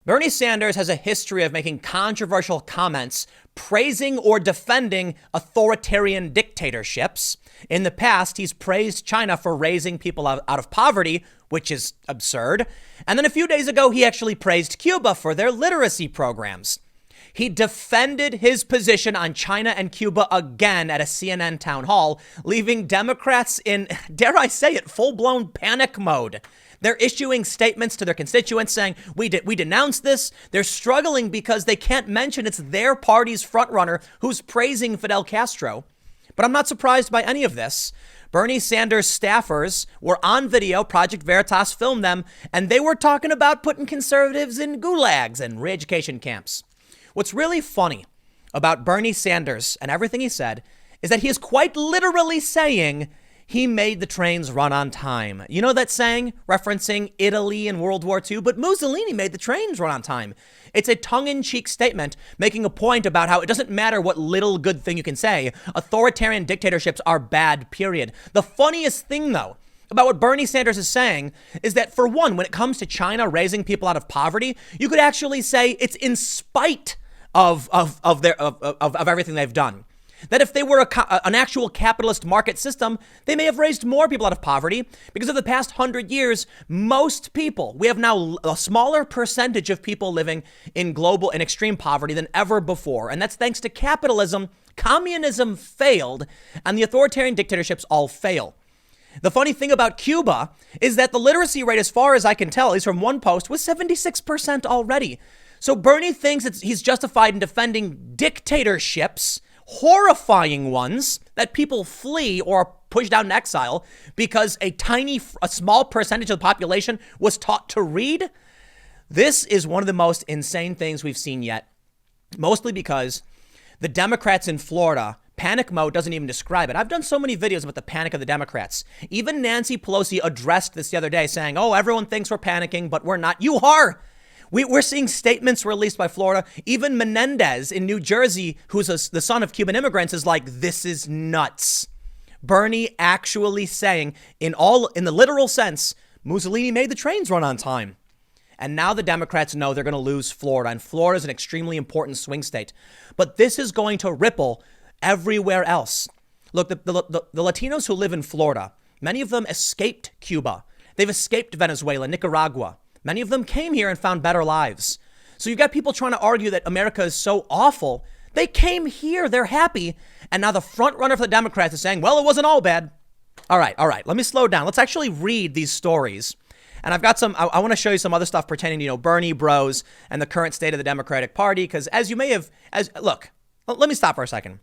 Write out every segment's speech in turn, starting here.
Bernie Sanders has a history of making controversial comments praising or defending authoritarian dictatorships. In the past, he's praised China for raising people out of poverty, which is absurd. And then a few days ago, he actually praised Cuba for their literacy programs. He defended his position on China and Cuba again at a CNN town hall, leaving Democrats in, dare I say it, full-blown panic mode. They're issuing statements to their constituents saying, we denounce this. They're struggling because they can't mention it's their party's frontrunner who's praising Fidel Castro. But I'm not surprised by any of this. Bernie Sanders staffers were on video. Project Veritas filmed them, and they were talking about putting conservatives in gulags and re-education camps. What's really funny about Bernie Sanders and everything he said is that he is quite literally saying he made the trains run on time. You know that saying referencing Italy in World War II? But Mussolini made the trains run on time. It's a tongue-in-cheek statement making a point about how it doesn't matter what little good thing you can say. Authoritarian dictatorships are bad, period. The funniest thing, though, about what Bernie Sanders is saying is that, for one, when it comes to China raising people out of poverty, you could actually say it's in spite of everything they've done. That if they were an actual capitalist market system, they may have raised more people out of poverty because of the past 100 years, most people, we have now a smaller percentage of people living in global and extreme poverty than ever before. And that's thanks to capitalism. Communism failed and the authoritarian dictatorships all fail. The funny thing about Cuba is that the literacy rate, as far as I can tell, at least from one post, was 76% already. So Bernie thinks he's justified in defending dictatorships, horrifying ones that people flee or are pushed out in exile because a small percentage of the population was taught to read. This is one of the most insane things we've seen yet, mostly because the Democrats in Florida, panic mode doesn't even describe it. I've done so many videos about the panic of the Democrats. Even Nancy Pelosi addressed this the other day saying, oh, everyone thinks we're panicking, but we're not. You are. We're seeing statements released by Florida. Even Menendez in New Jersey, who's the son of Cuban immigrants, is like, this is nuts. Bernie actually saying, in the literal sense, Mussolini made the trains run on time. And now the Democrats know they're going to lose Florida. And Florida is an extremely important swing state. But this is going to ripple everywhere else. Look, the Latinos who live in Florida, many of them escaped Cuba. They've escaped Venezuela, Nicaragua. Many of them came here and found better lives. So you've got people trying to argue that America is so awful. They came here. They're happy. And now the front runner for the Democrats is saying, well, it wasn't all bad. All right. Let me slow down. Let's actually read these stories. And I've got I want to show you some other stuff pertaining to, Bernie bros and the current state of the Democratic Party. Because as you may have, look, let me stop for a second.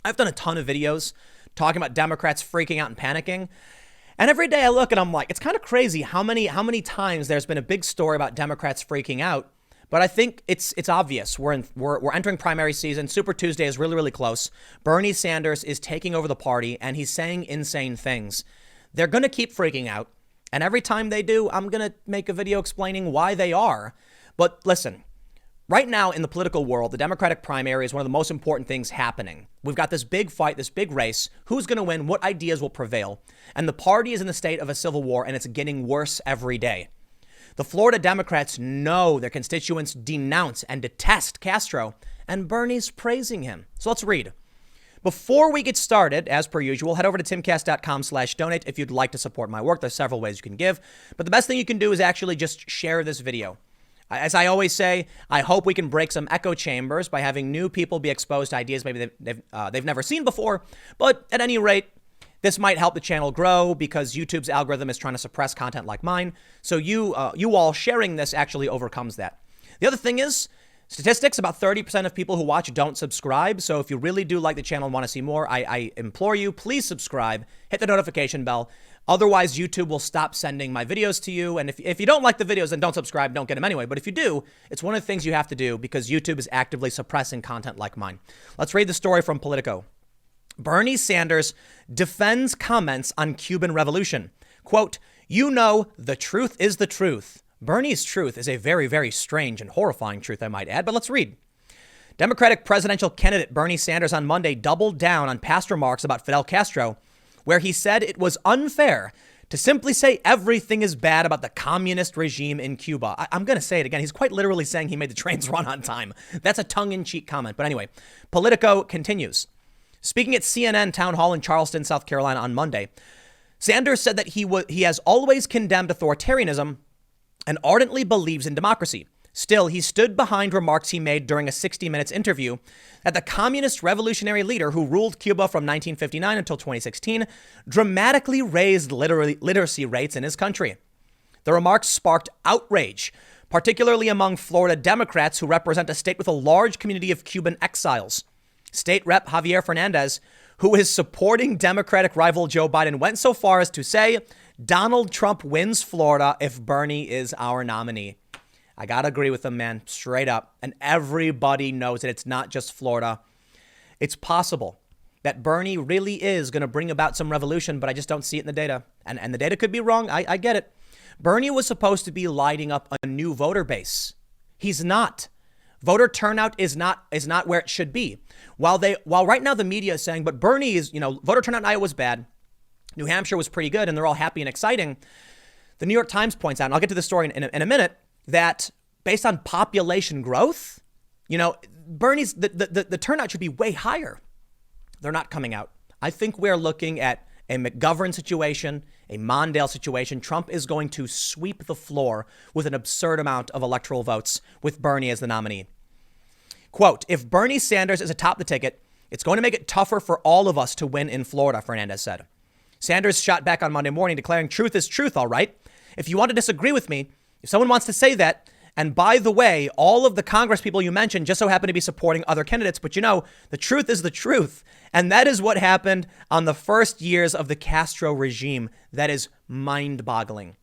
I've done a ton of videos talking about Democrats freaking out and panicking. And every day I look and I'm like, it's kind of crazy how many times there's been a big story about Democrats freaking out. But I think it's obvious. We're entering primary season. Super Tuesday is really, really close. Bernie Sanders is taking over the party and he's saying insane things. They're going to keep freaking out. And every time they do, I'm going to make a video explaining why they are. But listen, right now in the political world, the Democratic primary is one of the most important things happening. We've got this big fight, this big race. Who's going to win? What ideas will prevail? And the party is in the state of a civil war, and it's getting worse every day. The Florida Democrats know their constituents denounce and detest Castro, and Bernie's praising him. So let's read. Before we get started, as per usual, head over to timcast.com/donate if you'd like to support my work. There's several ways you can give, but the best thing you can do is actually just share this video. As I always say, I hope we can break some echo chambers by having new people be exposed to ideas maybe they've never seen before. But at any rate, this might help the channel grow because YouTube's algorithm is trying to suppress content like mine. So you all sharing this actually overcomes that. The other thing is, statistics, about 30% of people who watch don't subscribe. So if you really do like the channel and want to see more, I implore you, please subscribe, hit the notification bell. Otherwise, YouTube will stop sending my videos to you. And if you don't like the videos, then don't subscribe, don't get them anyway. But if you do, it's one of the things you have to do because YouTube is actively suppressing content like mine. Let's read the story from Politico. Bernie Sanders defends comments on Cuban revolution. Quote, the truth is the truth. Bernie's truth is a very, very strange and horrifying truth, I might add. But let's read. Democratic presidential candidate Bernie Sanders on Monday doubled down on past remarks about Fidel Castro, where he said it was unfair to simply say everything is bad about the communist regime in Cuba. I'm going to say it again. He's quite literally saying he made the trains run on time. That's a tongue-in-cheek comment. But anyway, Politico continues. Speaking at CNN Town Hall in Charleston, South Carolina on Monday, Sanders said that he has always condemned authoritarianism and ardently believes in democracy. Still, he stood behind remarks he made during a 60 Minutes interview that the communist revolutionary leader who ruled Cuba from 1959 until 2016 dramatically raised literacy rates in his country. The remarks sparked outrage, particularly among Florida Democrats who represent a state with a large community of Cuban exiles. State Rep Javier Fernandez, who is supporting Democratic rival Joe Biden, went so far as to say, Donald Trump wins Florida if Bernie is our nominee. I got to agree with him, man, straight up. And everybody knows that it's not just Florida. It's possible that Bernie really is going to bring about some revolution, but I just don't see it in the data. And the data could be wrong. I get it. Bernie was supposed to be lighting up a new voter base. He's not. Voter turnout is not where it should be. While right now the media is saying, but Bernie is, voter turnout in Iowa was bad. New Hampshire was pretty good and they're all happy and exciting. The New York Times points out, and I'll get to the story in a minute, that based on population growth, Bernie's the turnout should be way higher. They're not coming out. I think we're looking at a McGovern situation, a Mondale situation. Trump is going to sweep the floor with an absurd amount of electoral votes with Bernie as the nominee. Quote, if Bernie Sanders is atop the ticket, it's going to make it tougher for all of us to win in Florida, Fernandez said. Sanders shot back on Monday morning declaring truth is truth, all right. If you want to disagree with me, if someone wants to say that, and by the way, all of the Congress people you mentioned just so happen to be supporting other candidates. But the truth is the truth. And that is what happened on the first years of the Castro regime. That is mind boggling.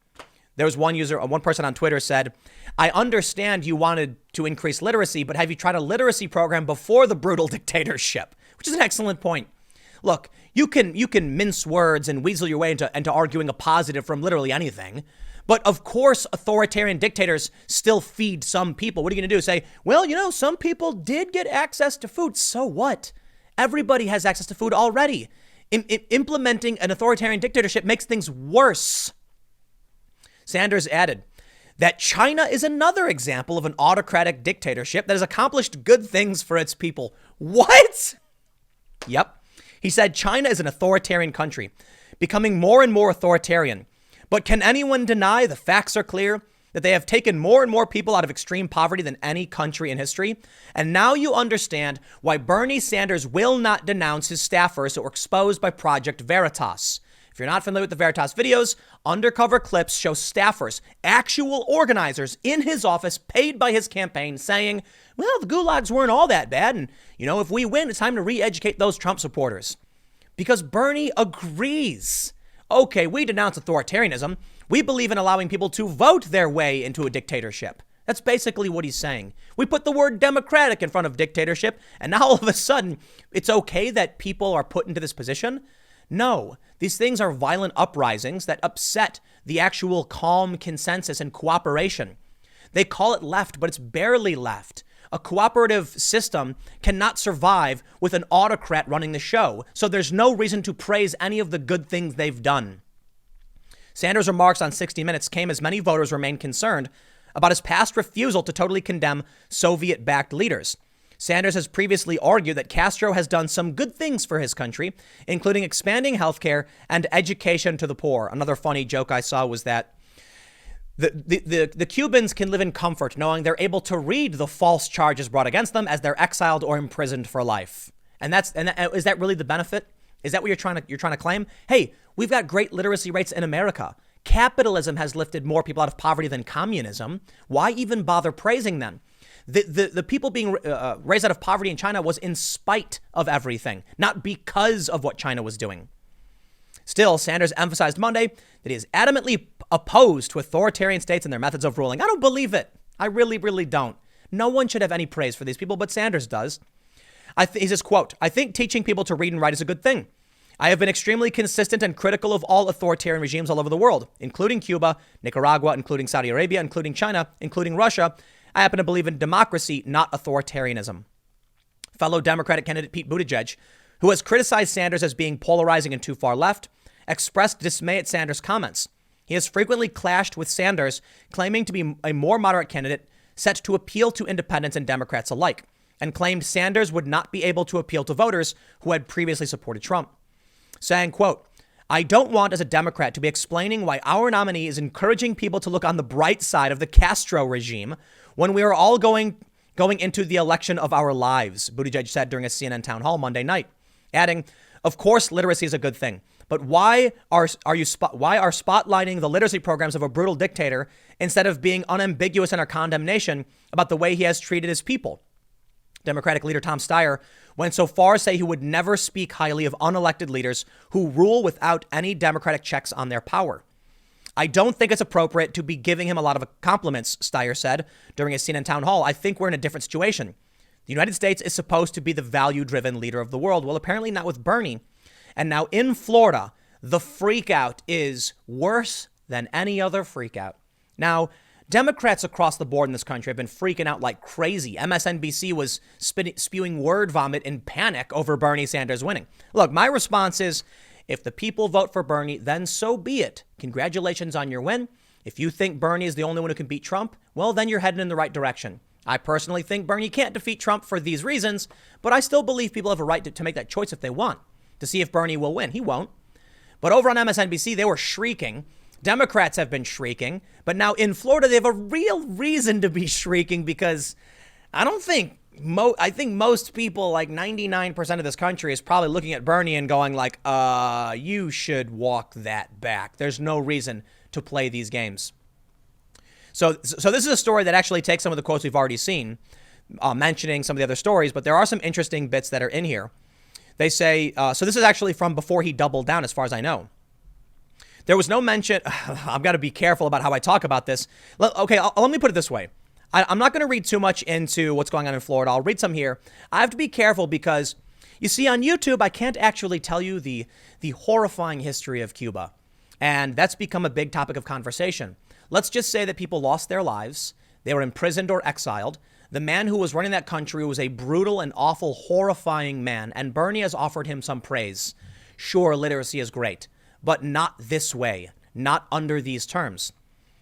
There was one person on Twitter said, I understand you wanted to increase literacy, but have you tried a literacy program before the brutal dictatorship? Which is an excellent point. Look, you can mince words and weasel your way into arguing a positive from literally anything. But of course, authoritarian dictators still feed some people. What are you going to do? Say, well, some people did get access to food. So what? Everybody has access to food already. Implementing an authoritarian dictatorship makes things worse. Sanders added that China is another example of an autocratic dictatorship that has accomplished good things for its people. What? Yep. He said China is an authoritarian country, becoming more and more authoritarian. But can anyone deny the facts are clear that they have taken more and more people out of extreme poverty than any country in history? And now you understand why Bernie Sanders will not denounce his staffers that were exposed by Project Veritas. If you're not familiar with the Veritas videos, undercover clips show staffers, actual organizers in his office paid by his campaign saying, well, the gulags weren't all that bad. And, if we win, it's time to re-educate those Trump supporters. Because Bernie agrees. Okay, we denounce authoritarianism. We believe in allowing people to vote their way into a dictatorship. That's basically what he's saying. We put the word democratic in front of dictatorship, and now all of a sudden, it's okay that people are put into this position? No, these things are violent uprisings that upset the actual calm consensus and cooperation. They call it left, but it's barely left. A cooperative system cannot survive with an autocrat running the show, so there's no reason to praise any of the good things they've done. Sanders' remarks on 60 Minutes came as many voters remained concerned about his past refusal to totally condemn Soviet-backed leaders. Sanders has previously argued that Castro has done some good things for his country, including expanding healthcare and education to the poor. Another funny joke I saw was that the Cubans can live in comfort knowing they're able to read the false charges brought against them as they're exiled or imprisoned for life. Is that really the benefit? Is that what you're trying to claim? Hey, we've got great literacy rates in America. Capitalism has lifted more people out of poverty than communism. Why even bother praising them? The people being raised out of poverty in China was in spite of everything, not because of what China was doing. Still, Sanders emphasized Monday that he is adamantly opposed to authoritarian states and their methods of ruling. I don't believe it. I really, really don't. No one should have any praise for these people, but Sanders does. He says, quote, I think teaching people to read and write is a good thing. I have been extremely consistent and critical of all authoritarian regimes all over the world, including Cuba, Nicaragua, including Saudi Arabia, including China, including Russia. I happen to believe in democracy, not authoritarianism. Fellow Democratic candidate Pete Buttigieg, who has criticized Sanders as being polarizing and too far left, expressed dismay at Sanders' comments. He has frequently clashed with Sanders, claiming to be a more moderate candidate set to appeal to independents and Democrats alike, and claimed Sanders would not be able to appeal to voters who had previously supported Trump, saying, quote, "I don't want as a Democrat to be explaining why our nominee is encouraging people to look on the bright side of the Castro regime when we are all going into the election of our lives," Buttigieg said during a CNN town hall Monday night, adding, "Of course, literacy is a good thing. But why are spotlighting the literacy programs of a brutal dictator instead of being unambiguous in our condemnation about the way he has treated his people?" Democratic leader Tom Steyer went so far as to say he would never speak highly of unelected leaders who rule without any democratic checks on their power. "I don't think it's appropriate to be giving him a lot of compliments," Steyer said during a CNN town hall. "I think we're in a different situation. The United States is supposed to be the value-driven leader of the world. Well, apparently not with Bernie. And now in Florida, the freakout is worse than any other freakout." Now, Democrats across the board in this country have been freaking out like crazy. MSNBC was spewing word vomit in panic over Bernie Sanders winning. Look, my response is, if the people vote for Bernie, then so be it. Congratulations on your win. If you think Bernie is the only one who can beat Trump, well, then you're heading in the right direction. I personally think Bernie can't defeat Trump for these reasons, but I still believe people have a right to make that choice if they want, to see if Bernie will win. He won't. But over on MSNBC, they were shrieking. Democrats have been shrieking. But now in Florida, they have a real reason to be shrieking because I think most people, like 99% of this country, is probably looking at Bernie and going like, you should walk that back. There's no reason to play these games. So this is a story that actually takes some of the quotes we've already seen, mentioning some of the other stories, but there are some interesting bits that are in here. They say, so this is actually from before he doubled down, as far as I know. There was no mention. I've got to be careful about how I talk about this. Okay, let me put it this way. I'm not going to read too much into what's going on in Florida. I'll read some here. I have to be careful because, you see, on YouTube, I can't actually tell you the horrifying history of Cuba. And that's become a big topic of conversation. Let's just say that people lost their lives. They were imprisoned or exiled. The man who was running that country was a brutal and awful, horrifying man, and Bernie has offered him some praise. Sure, literacy is great, but not this way, not under these terms.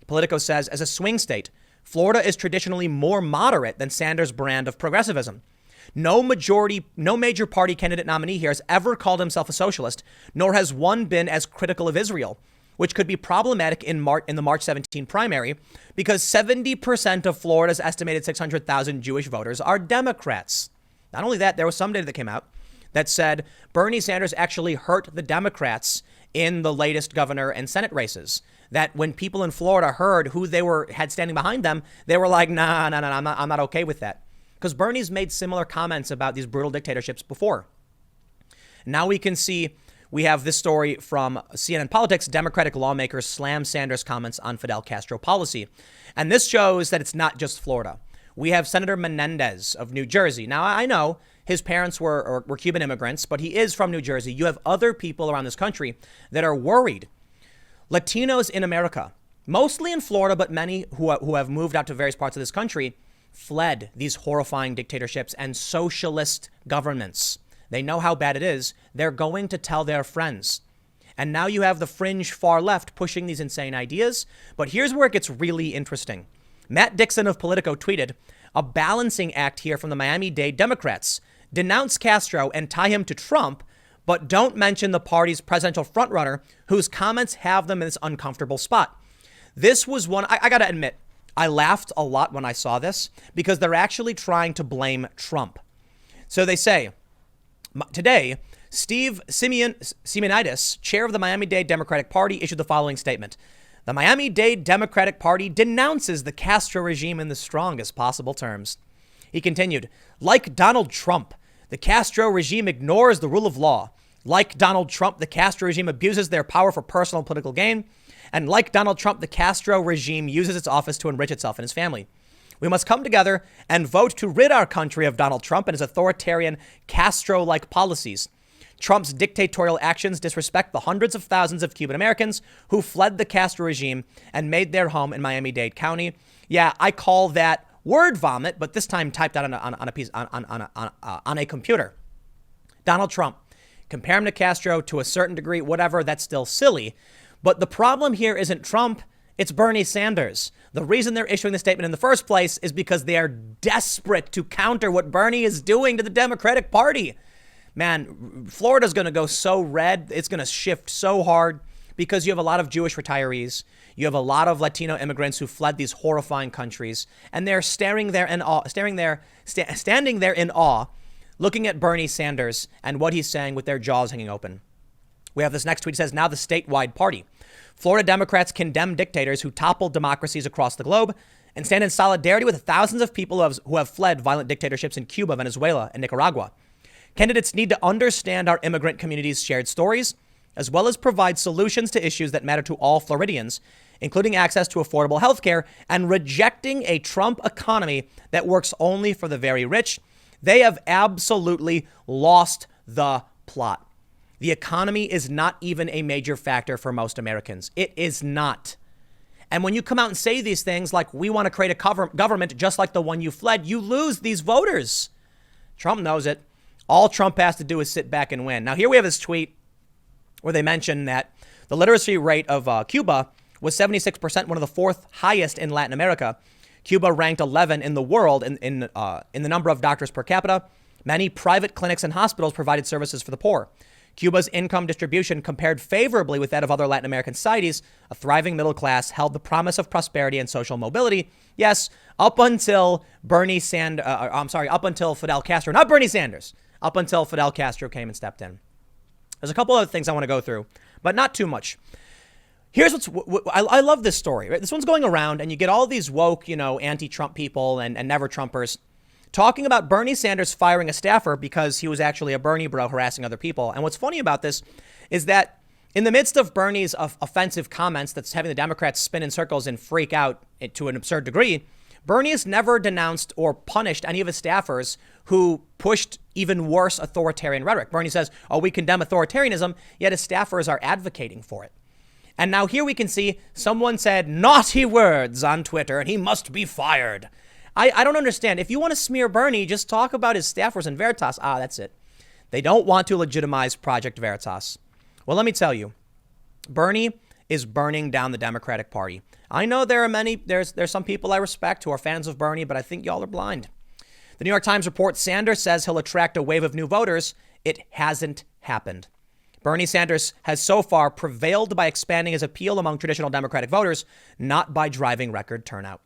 Politico says, as a swing state, Florida is traditionally more moderate than Sanders' brand of progressivism. No major party candidate nominee here has ever called himself a socialist, nor has one been as critical of Israel, which could be problematic in the March 17 primary because 70% of Florida's estimated 600,000 Jewish voters are Democrats. Not only that, there was some data that came out that said Bernie Sanders actually hurt the Democrats in the latest governor and Senate races. That when people in Florida heard who they had standing behind them, they were like, nah, I'm not okay with that. Because Bernie's made similar comments about these brutal dictatorships before. Now we can see, we have this story from CNN Politics. Democratic lawmakers slam Sanders' comments on Fidel Castro policy. And this shows that it's not just Florida. We have Senator Menendez of New Jersey. Now, I know his parents were Cuban immigrants, but he is from New Jersey. You have other people around this country that are worried. Latinos in America, mostly in Florida, but many who have moved out to various parts of this country, fled these horrifying dictatorships and socialist governments. They know how bad it is. They're going to tell their friends. And now you have the fringe far left pushing these insane ideas. But here's where it gets really interesting. Matt Dixon of Politico tweeted, a balancing act here from the Miami-Dade Democrats. Denounce Castro and tie him to Trump, but don't mention the party's presidential frontrunner whose comments have them in this uncomfortable spot. This was one, I got to admit, I laughed a lot when I saw this because they're actually trying to blame Trump. So they say, today, Steve Simeonitis, chair of the Miami-Dade Democratic Party, issued the following statement. The Miami-Dade Democratic Party denounces the Castro regime in the strongest possible terms. He continued, like Donald Trump, the Castro regime ignores the rule of law. Like Donald Trump, the Castro regime abuses their power for personal and political gain. And like Donald Trump, the Castro regime uses its office to enrich itself and his family. We must come together and vote to rid our country of Donald Trump and his authoritarian Castro-like policies. Trump's dictatorial actions disrespect the hundreds of thousands of Cuban Americans who fled the Castro regime and made their home in Miami-Dade County. Yeah, I call that word vomit, but this time typed out on a computer. Donald Trump, compare him to Castro to a certain degree, whatever, that's still silly. But the problem here isn't Trump, it's Bernie Sanders. The reason they're issuing the statement in the first place is because they are desperate to counter what Bernie is doing to the Democratic Party. Man, Florida's going to go so red. It's going to shift so hard because you have a lot of Jewish retirees. You have a lot of Latino immigrants who fled these horrifying countries, and they're standing there in awe, looking at Bernie Sanders and what he's saying with their jaws hanging open. We have this next tweet. It says, now the statewide party. Florida Democrats condemn dictators who topple democracies across the globe and stand in solidarity with the thousands of people who have fled violent dictatorships in Cuba, Venezuela, and Nicaragua. Candidates need to understand our immigrant communities' shared stories, as well as provide solutions to issues that matter to all Floridians, including access to affordable health care and rejecting a Trump economy that works only for the very rich. They have absolutely lost the plot. The economy is not even a major factor for most Americans. It is not. And when you come out and say these things like we want to create a government just like the one you fled, you lose these voters. Trump knows it. All Trump has to do is sit back and win. Now, here we have this tweet where they mention that the literacy rate of Cuba was 76%, one of the fourth highest in Latin America. Cuba ranked 11 in the world in the number of doctors per capita. Many private clinics and hospitals provided services for the poor. Cuba's income distribution compared favorably with that of other Latin American societies. A thriving middle class held the promise of prosperity and social mobility. Yes, up until up until Fidel Castro, not Bernie Sanders, up until Fidel Castro came and stepped in. There's a couple other things I want to go through, but not too much. Here's I love this story. Right? This one's going around and you get all these woke, anti-Trump people and never Trumpers talking about Bernie Sanders firing a staffer because he was actually a Bernie bro harassing other people. And what's funny about this is that in the midst of Bernie's offensive comments that's having the Democrats spin in circles and freak out to an absurd degree, Bernie has never denounced or punished any of his staffers who pushed even worse authoritarian rhetoric. Bernie says, we condemn authoritarianism, yet his staffers are advocating for it. And now here we can see someone said naughty words on Twitter and he must be fired. I don't understand. If you want to smear Bernie, just talk about his staffers and Veritas. That's it. They don't want to legitimize Project Veritas. Well, let me tell you, Bernie is burning down the Democratic Party. I know there's some people I respect who are fans of Bernie, but I think y'all are blind. The New York Times reports Sanders says he'll attract a wave of new voters. It hasn't happened. Bernie Sanders has so far prevailed by expanding his appeal among traditional Democratic voters, not by driving record turnout.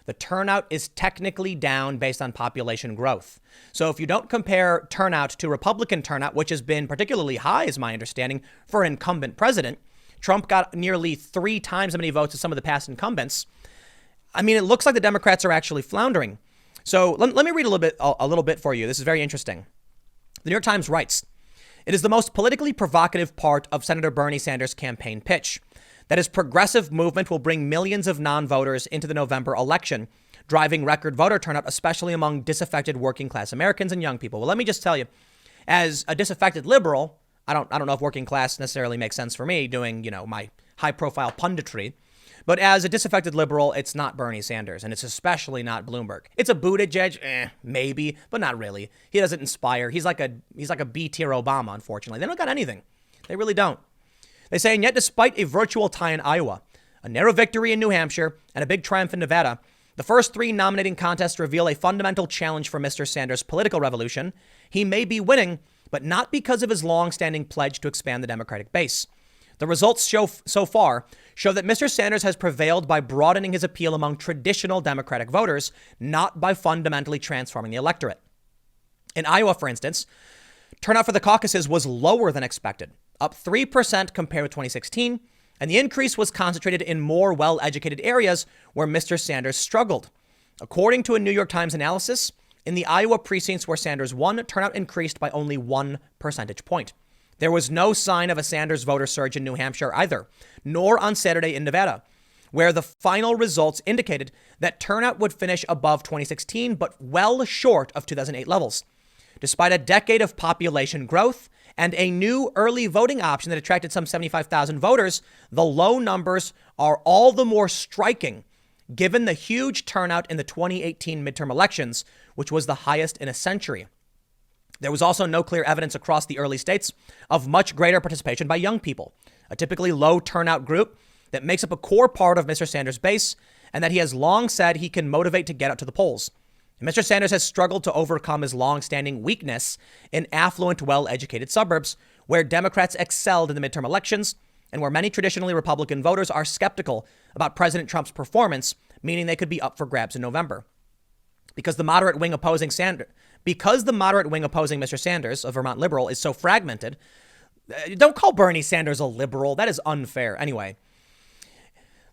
The turnout is technically down based on population growth. So if you don't compare turnout to Republican turnout, which has been particularly high, is my understanding, for an incumbent president, Trump got nearly 3 times as many votes as some of the past incumbents. I mean, it looks like the Democrats are actually floundering. So let me read a little bit for you. This is very interesting. The New York Times writes, it is the most politically provocative part of Senator Bernie Sanders' campaign pitch that his progressive movement will bring millions of non-voters into the November election, driving record voter turnout, especially among disaffected working class Americans and young people. Well, let me just tell you, as a disaffected liberal, I don't know if working class necessarily makes sense for me doing, my high profile punditry. But as a disaffected liberal, it's not Bernie Sanders, and it's especially not Bloomberg. It's a Buttigieg, maybe, but not really. He doesn't inspire. He's like a B-tier Obama, unfortunately. They don't got anything. They really don't. They say, and yet despite a virtual tie in Iowa, a narrow victory in New Hampshire, and a big triumph in Nevada, the first 3 nominating contests reveal a fundamental challenge for Mr. Sanders' political revolution. He may be winning, but not because of his long-standing pledge to expand the Democratic base. The results so far show that Mr. Sanders has prevailed by broadening his appeal among traditional Democratic voters, not by fundamentally transforming the electorate. In Iowa, for instance, turnout for the caucuses was lower than expected, up 3% compared with 2016, and the increase was concentrated in more well-educated areas where Mr. Sanders struggled. According to a New York Times analysis, in the Iowa precincts where Sanders won, turnout increased by only 1 percentage point. There was no sign of a Sanders voter surge in New Hampshire either, nor on Saturday in Nevada, where the final results indicated that turnout would finish above 2016, but well short of 2008 levels. Despite a decade of population growth and a new early voting option that attracted some 75,000 voters, the low numbers are all the more striking given the huge turnout in the 2018 midterm elections, which was the highest in a century. There was also no clear evidence across the early states of much greater participation by young people, a typically low turnout group that makes up a core part of Mr. Sanders' base and that he has long said he can motivate to get out to the polls. And Mr. Sanders has struggled to overcome his long-standing weakness in affluent, well-educated suburbs where Democrats excelled in the midterm elections and where many traditionally Republican voters are skeptical about President Trump's performance, meaning they could be up for grabs in November. Because the moderate wing opposing Mr. Sanders, a Vermont liberal, is so fragmented, don't call Bernie Sanders a liberal. That is unfair. Anyway,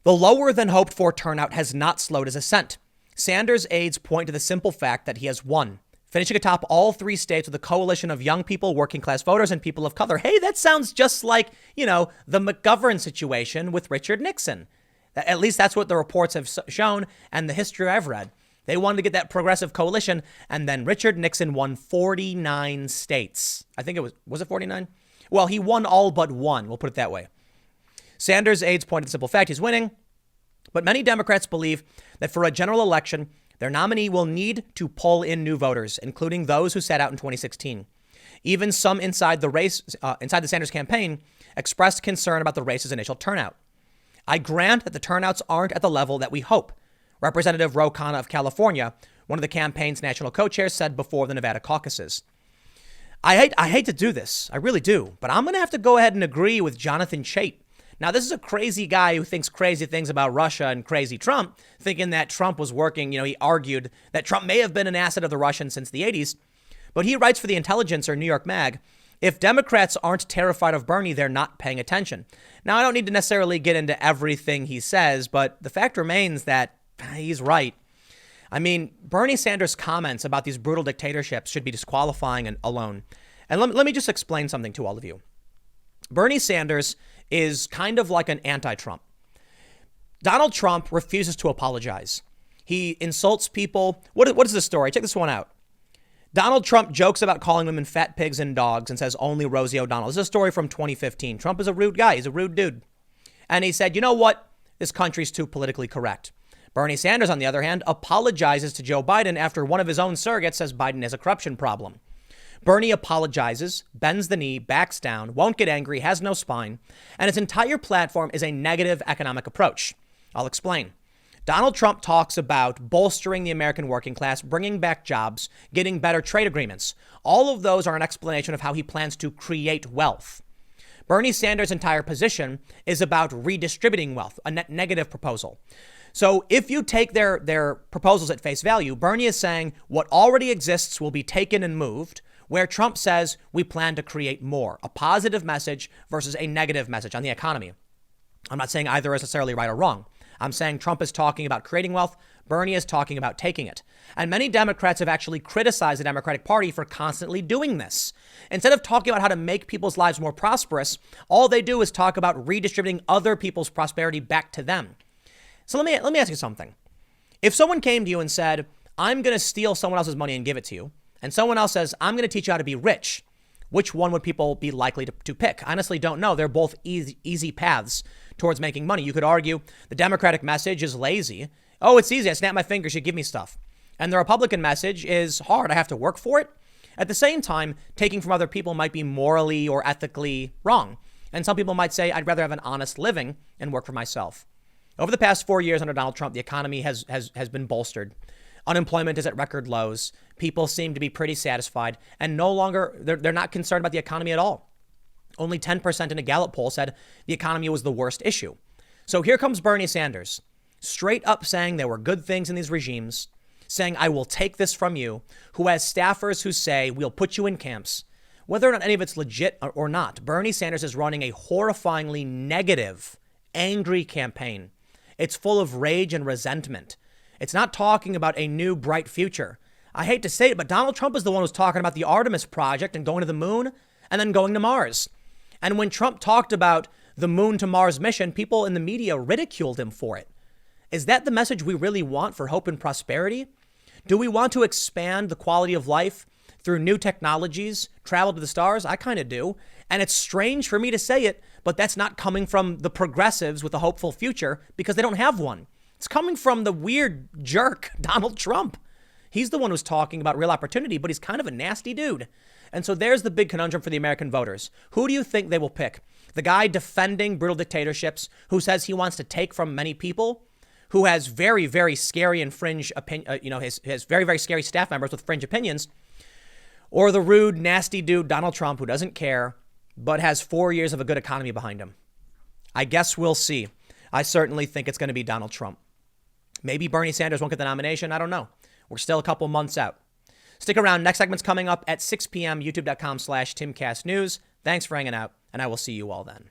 the lower than hoped for turnout has not slowed his ascent. Sanders' aides point to the simple fact that he has won, finishing atop all 3 states with a coalition of young people, working class voters, and people of color. Hey, that sounds just like, the McGovern situation with Richard Nixon. At least that's what the reports have shown and the history I've read. They wanted to get that progressive coalition, and then Richard Nixon won 49 states. I think was it 49? Well, he won all but one. We'll put it that way. Sanders' aides point to the simple fact he's winning, but many Democrats believe that for a general election, their nominee will need to pull in new voters, including those who sat out in 2016. Even some inside the Sanders campaign expressed concern about the race's initial turnout. I grant that the turnouts aren't at the level that we hope. Representative Ro Khanna of California, one of the campaign's national co-chairs, said before the Nevada caucuses. I hate to do this. I really do. But I'm going to have to go ahead and agree with Jonathan Chait. Now, this is a crazy guy who thinks crazy things about Russia and crazy Trump, thinking that Trump was working. He argued that Trump may have been an asset of the Russians since the 80s. But he writes for The Intelligencer, New York Mag, if Democrats aren't terrified of Bernie, they're not paying attention. Now, I don't need to necessarily get into everything he says, but the fact remains that he's right. I mean, Bernie Sanders' comments about these brutal dictatorships should be disqualifying and alone. And let me just explain something to all of you. Bernie Sanders is kind of like an anti-Trump. Donald Trump refuses to apologize. He insults people. What is the story? Check this one out. Donald Trump jokes about calling women fat pigs and dogs and says only Rosie O'Donnell. This is a story from 2015. Trump is a rude guy. He's a rude dude. And he said, you know what? This country's too politically correct. Bernie Sanders, on the other hand, apologizes to Joe Biden after one of his own surrogates says Biden has a corruption problem. Bernie apologizes, bends the knee, backs down, won't get angry, has no spine, and his entire platform is a negative economic approach. I'll explain. Donald Trump talks about bolstering the American working class, bringing back jobs, getting better trade agreements. All of those are an explanation of how he plans to create wealth. Bernie Sanders' entire position is about redistributing wealth, a net negative proposal. So if you take their proposals at face value, Bernie is saying what already exists will be taken and moved, where Trump says we plan to create more, a positive message versus a negative message on the economy. I'm not saying either is necessarily right or wrong. I'm saying Trump is talking about creating wealth. Bernie is talking about taking it. And many Democrats have actually criticized the Democratic Party for constantly doing this. Instead of talking about how to make people's lives more prosperous, all they do is talk about redistributing other people's prosperity back to them. So let me ask you something. If someone came to you and said, I'm going to steal someone else's money and give it to you, and someone else says, I'm going to teach you how to be rich, which one would people be likely to pick? I honestly don't know. They're both easy paths towards making money. You could argue the Democratic message is lazy. Oh, it's easy. I snap my fingers. You give me stuff. And the Republican message is hard. I have to work for it. At the same time, taking from other people might be morally or ethically wrong. And some people might say, I'd rather have an honest living and work for myself. Over the past 4 years under Donald Trump, the economy has been bolstered. Unemployment is at record lows. People seem to be pretty satisfied and no longer, they're not concerned about the economy at all. Only 10% in a Gallup poll said the economy was the worst issue. So here comes Bernie Sanders, straight up saying there were good things in these regimes, saying, I will take this from you, who has staffers who say, we'll put you in camps. Whether or not any of it's legit or not, Bernie Sanders is running a horrifyingly negative, angry campaign. It's full of rage and resentment. It's not talking about a new, bright future. I hate to say it, but Donald Trump is the one who's talking about the Artemis project and going to the moon and then going to Mars. And when Trump talked about the moon to Mars mission, people in the media ridiculed him for it. Is that the message we really want for hope and prosperity? Do we want to expand the quality of life through new technologies, travel to the stars? I kind of do. And it's strange for me to say it, but that's not coming from the progressives with a hopeful future because they don't have one. It's coming from the weird jerk, Donald Trump. He's the one who's talking about real opportunity, but he's kind of a nasty dude. And so there's the big conundrum for the American voters. Who do you think they will pick? The guy defending brutal dictatorships, who says he wants to take from many people, who has very, very scary and fringe opinion, his very, very scary staff members with fringe opinions, or the rude, nasty dude, Donald Trump, who doesn't care, but has 4 years of a good economy behind him? I guess we'll see. I certainly think it's going to be Donald Trump. Maybe Bernie Sanders won't get the nomination. I don't know. We're still a couple months out. Stick around. Next segment's coming up at 6 p.m. youtube.com/TimCastNews. Thanks for hanging out, and I will see you all then.